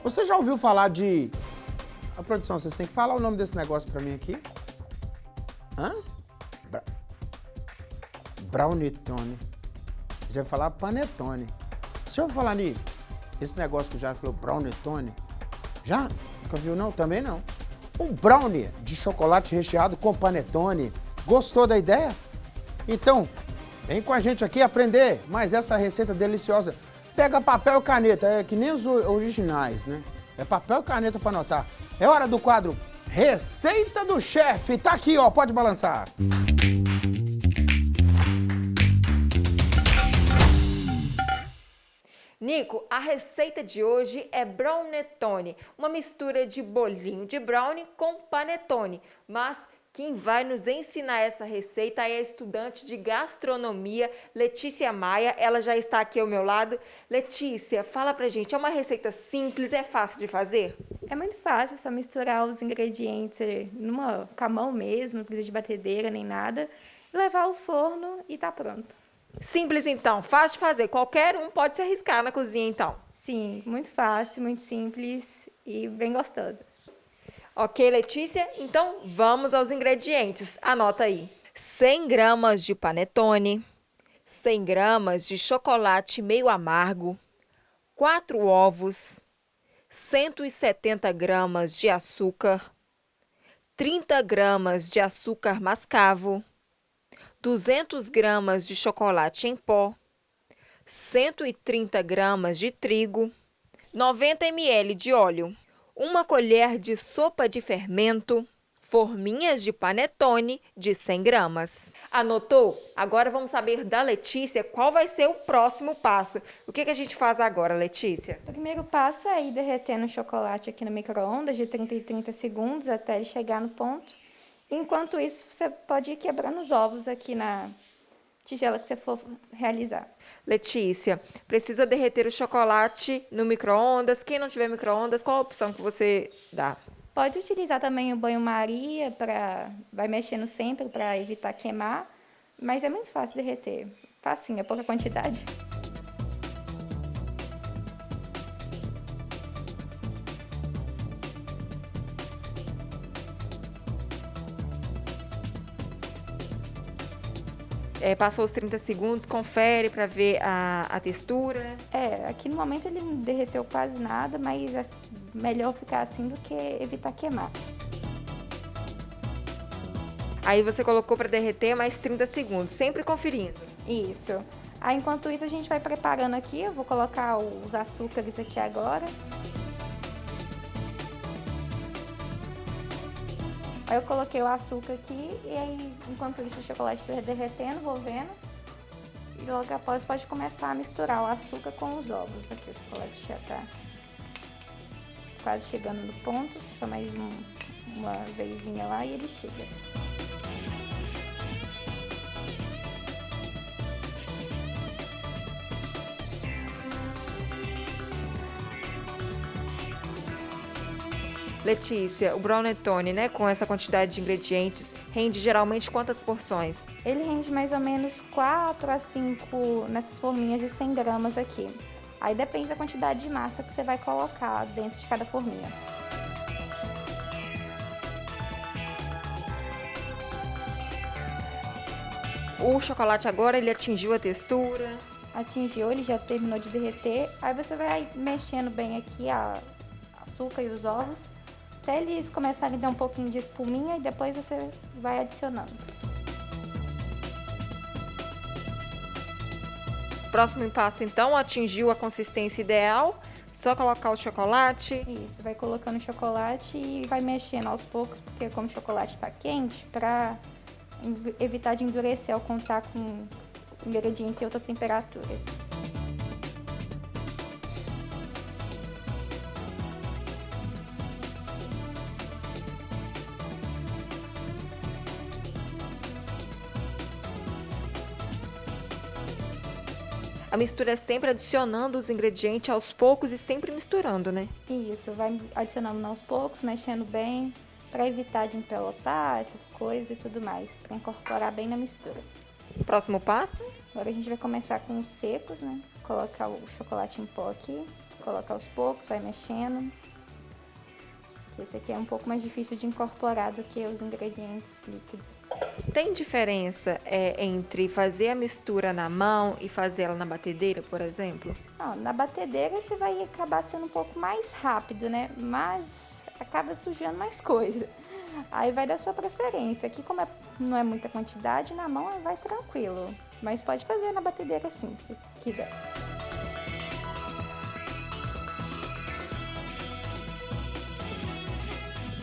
Você já ouviu falar de... A produção, vocês têm que falar o nome desse negócio pra mim aqui? Hã? Brownetone. Já vai falar panetone. Você ouviu falar nisso? Esse negócio que o Jairo falou, brownetone? Já? Nunca viu não? Também não. Um brownie de chocolate recheado com panetone. Gostou da ideia? Então, vem com a gente aqui aprender mais essa receita deliciosa. Pega papel e caneta, é que nem os originais, né? É papel e caneta para anotar. É hora do quadro Receita do Chefe. Tá aqui, ó, pode balançar. Nico, a receita de hoje é brownetone, uma mistura de bolinho de brownie com panetone. Mas quem vai nos ensinar essa receita é a estudante de gastronomia, Letícia Maia. Ela já está aqui ao meu lado. Letícia, fala pra gente, é uma receita simples, é fácil de fazer? É muito fácil, é só misturar os ingredientes com a mão mesmo, não precisa de batedeira nem nada, levar ao forno e tá pronto. Simples então, fácil de fazer. Qualquer um pode se arriscar na cozinha então. Sim, muito fácil, muito simples e bem gostoso. Ok, Letícia? Então vamos aos ingredientes. Anota aí. 100 gramas de panetone, 100 gramas de chocolate meio amargo, 4 ovos, 170 gramas de açúcar, 30 gramas de açúcar mascavo, 200 gramas de chocolate em pó, 130 gramas de trigo, 90 ml de óleo, 1 colher de sopa de fermento, forminhas de panetone de 100 gramas. Anotou? Agora vamos saber da Letícia qual vai ser o próximo passo. O que a gente faz agora, Letícia? O primeiro passo é ir derretendo o chocolate aqui no micro-ondas de 30 em 30 segundos até ele chegar no ponto. Enquanto isso, você pode ir quebrando os ovos aqui na tigela que você for realizar. Letícia, precisa derreter o chocolate no micro-ondas. Quem não tiver micro-ondas, qual a opção que você dá? Pode utilizar também o banho-maria, vai mexendo sempre para evitar queimar, mas é muito fácil derreter. Facinho, é pouca quantidade. Passou os 30 segundos, confere para ver a textura. Aqui no momento ele não derreteu quase nada, mas é melhor ficar assim do que evitar queimar. Aí você colocou para derreter mais 30 segundos, sempre conferindo. Isso. Aí, enquanto isso, a gente vai preparando aqui. Eu vou colocar os açúcares aqui agora. Aí eu coloquei o açúcar aqui e aí, enquanto isso, o chocolate está derretendo, vou vendo. E logo após pode começar a misturar o açúcar com os ovos. Aqui o chocolate já está quase chegando no ponto, só mais uma vezinha lá e ele chega. Letícia, o brownetone, né, com essa quantidade de ingredientes, rende geralmente quantas porções? Ele rende mais ou menos 4 a 5 nessas forminhas de 100 gramas aqui. Aí depende da quantidade de massa que você vai colocar dentro de cada forminha. O chocolate agora, ele atingiu a textura? Atingiu, ele já terminou de derreter. Aí você vai mexendo bem aqui a açúcar e os ovos, até eles começarem a dar um pouquinho de espuminha e depois você vai adicionando. Próximo passo, então, atingiu a consistência ideal, só colocar o chocolate. Isso, vai colocando o chocolate e vai mexendo aos poucos, porque como o chocolate está quente, para evitar de endurecer ao contar com ingredientes em outras temperaturas. A mistura é sempre adicionando os ingredientes aos poucos e sempre misturando, né? Isso, vai adicionando aos poucos, mexendo bem, para evitar de empelotar essas coisas e tudo mais, para incorporar bem na mistura. Próximo passo? Agora a gente vai começar com os secos, né? Colocar o chocolate em pó aqui. coloca aos poucos, vai mexendo. Esse aqui é um pouco mais difícil de incorporar do que os ingredientes líquidos. Tem diferença entre fazer a mistura na mão e fazer ela na batedeira, por exemplo? Não, na batedeira você vai acabar sendo um pouco mais rápido, né? Mas acaba sujando mais coisa. Aí vai da sua preferência. Aqui, como não é muita quantidade, na mão vai tranquilo. Mas pode fazer na batedeira sim, se quiser.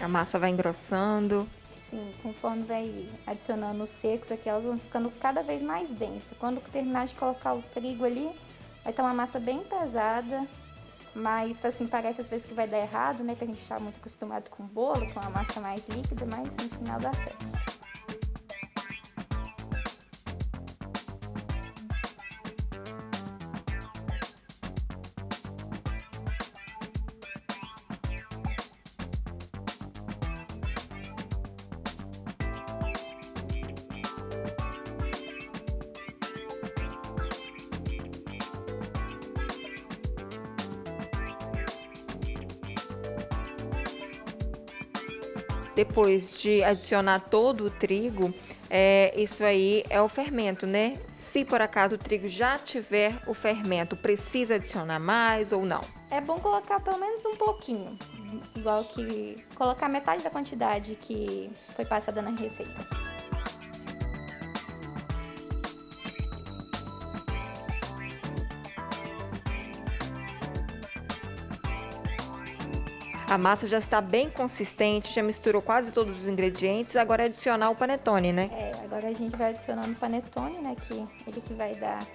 A massa vai engrossando. Sim, conforme vai adicionando os secos aqui, elas vão ficando cada vez mais densas. Quando terminar de colocar o trigo ali, vai estar uma massa bem pesada. Mas, assim, parece às vezes que vai dar errado, né? Que a gente está muito acostumado com bolo, com uma massa mais líquida, mas no final dá certo. Depois de adicionar todo o trigo, isso aí é o fermento, né? Se por acaso o trigo já tiver o fermento, precisa adicionar mais ou não? É bom colocar pelo menos um pouquinho, igual que colocar metade da quantidade que foi passada na receita. A massa já está bem consistente, já misturou quase todos os ingredientes, agora é adicionar o panetone, né? Agora a gente vai adicionando o panetone, né, que ele que vai dar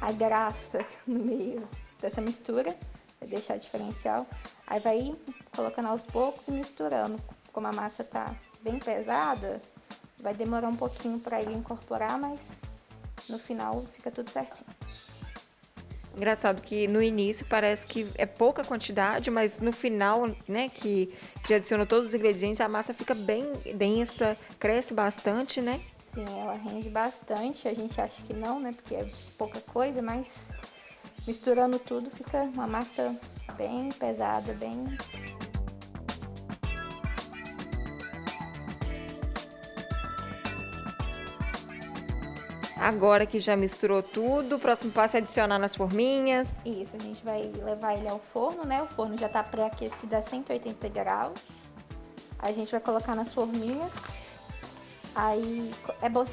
a graça no meio dessa mistura, vai deixar diferencial. Aí vai colocando aos poucos e misturando. Como a massa tá bem pesada, vai demorar um pouquinho para ele incorporar, mas no final fica tudo certinho. Engraçado que no início parece que é pouca quantidade, mas no final, né, que já adicionou todos os ingredientes, a massa fica bem densa, cresce bastante, né? Sim, ela rende bastante, a gente acha que não, né, porque é pouca coisa, mas misturando tudo fica uma massa bem pesada, bem... Agora que já misturou tudo, o próximo passo é adicionar nas forminhas. Isso, a gente vai levar ele ao forno, né? O forno já tá pré-aquecido a 180 graus. A gente vai colocar nas forminhas. Aí é bom,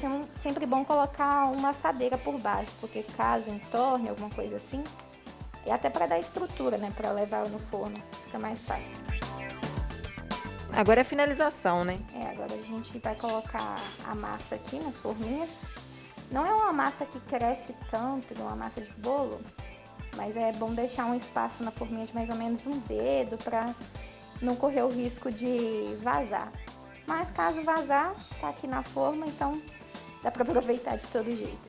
sempre bom colocar uma assadeira por baixo, porque caso entorne, alguma coisa assim, e até para dar estrutura, né? Para levar no forno, fica mais fácil. Agora é a finalização, né? Agora a gente vai colocar a massa aqui nas forminhas. Não é uma massa que cresce tanto, uma massa de bolo, mas é bom deixar um espaço na forminha de mais ou menos um dedo para não correr o risco de vazar. Mas caso vazar, tá aqui na forma, então dá para aproveitar de todo jeito.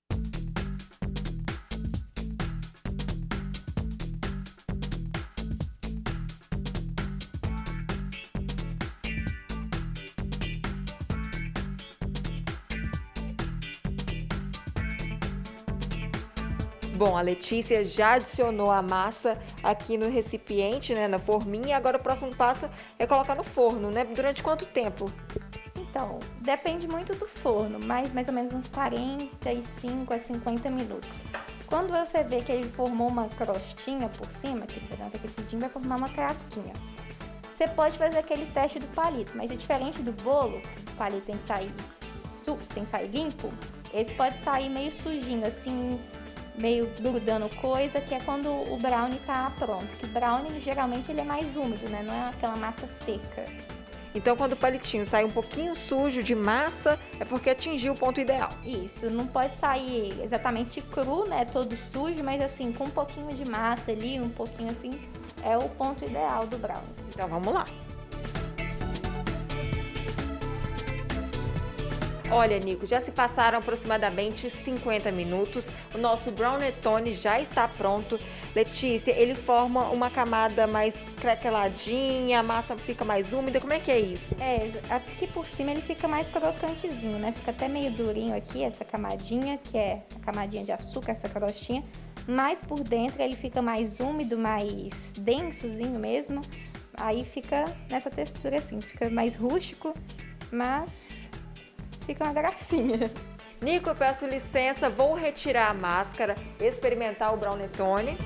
Bom, a Letícia já adicionou a massa aqui no recipiente, né, na forminha, e agora o próximo passo é colocar no forno, né? Durante quanto tempo? Então, depende muito do forno, mas mais ou menos uns 45 a 50 minutos. Quando você vê que ele formou uma crostinha por cima, que ele vai dar uma aquecidinha, vai formar uma casquinha. Você pode fazer aquele teste do palito, mas é diferente do bolo, o palito tem que sair limpo, esse pode sair meio sujinho, assim, meio grudando coisa, que é quando o brownie tá pronto. Que o brownie, geralmente, ele é mais úmido, né? Não é aquela massa seca. Então, quando o palitinho sai um pouquinho sujo de massa, é porque atingiu o ponto ideal. Isso, não pode sair exatamente cru, né? Todo sujo, mas assim, com um pouquinho de massa ali, um pouquinho assim, é o ponto ideal do brownie. Então, vamos lá. Olha, Nico, já se passaram aproximadamente 50 minutos. O nosso brownetone já está pronto. Letícia, ele forma uma camada mais craqueladinha, a massa fica mais úmida. Como é que é isso? Aqui por cima ele fica mais crocantezinho, né? Fica até meio durinho aqui, essa camadinha, que é a camadinha de açúcar, essa crostinha. mas por dentro ele fica mais úmido, mais densozinho mesmo. Aí fica nessa textura assim, fica mais rústico, mas fica uma gracinha. Nico, eu peço licença, vou retirar a máscara, experimentar o Brownetone.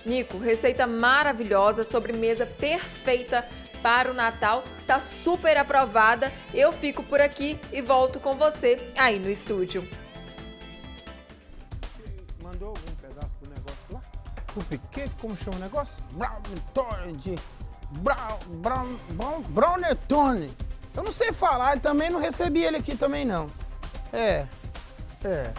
Nico, receita maravilhosa, sobremesa perfeita para o Natal, está super aprovada. Eu fico por aqui e volto com você aí no estúdio. Mandou algum pedaço do negócio lá? O piquete, como chama o negócio? Brownetone. Eu não sei falar, e também não recebi ele aqui também não. É.